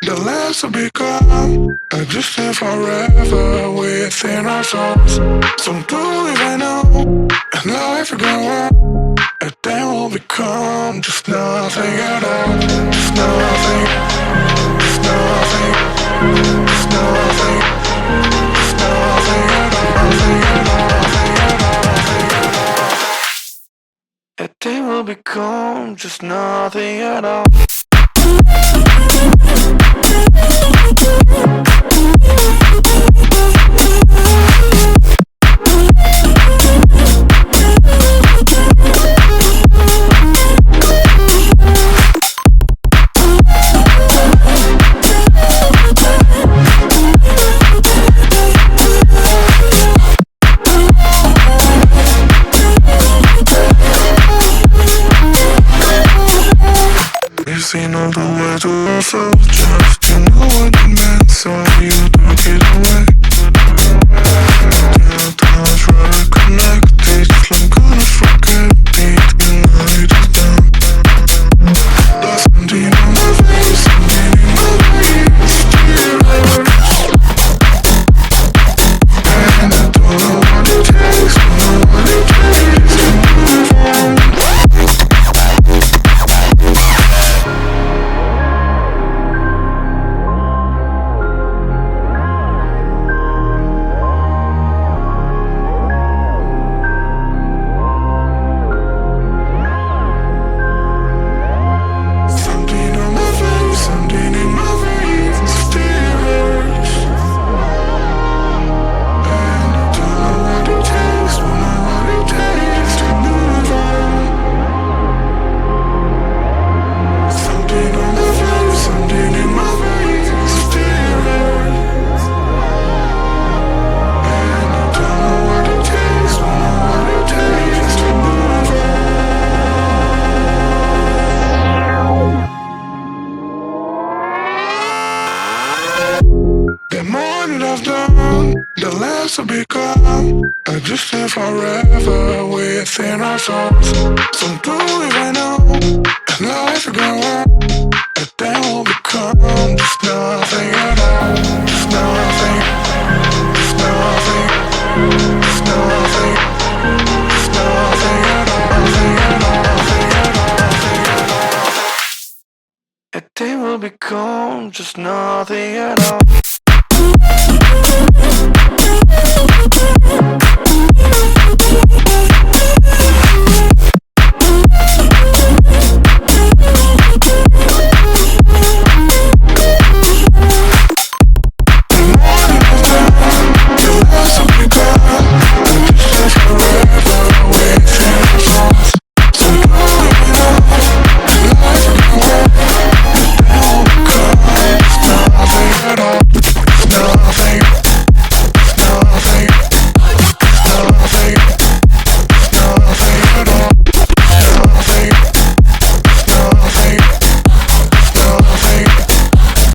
The last will become existing forever within our souls. So do even know, and life will go on, and then we'll become just nothing at all. Just nothing, just nothing, just nothing, just nothing at all, nothing at all, nothing at all, nothing at all. And then we'll become just nothing at all. We've seen all the way to ourselves, just you know what it meant, so you took it away. Till times rather connected, I'm gonna forget me, the night is done. There's something on my face, something in my veins, still hurts. And I don't know what it takes, don't know what it takes to move on. The more that I've done, the less I've become. Existing forever within our souls. So do even know, and life will go on, and then we'll become just nothing at all. Just nothing, just nothing, just nothing, just nothing at all, nothing at all, nothing at all, nothing at all. And then we'll become just nothing at all.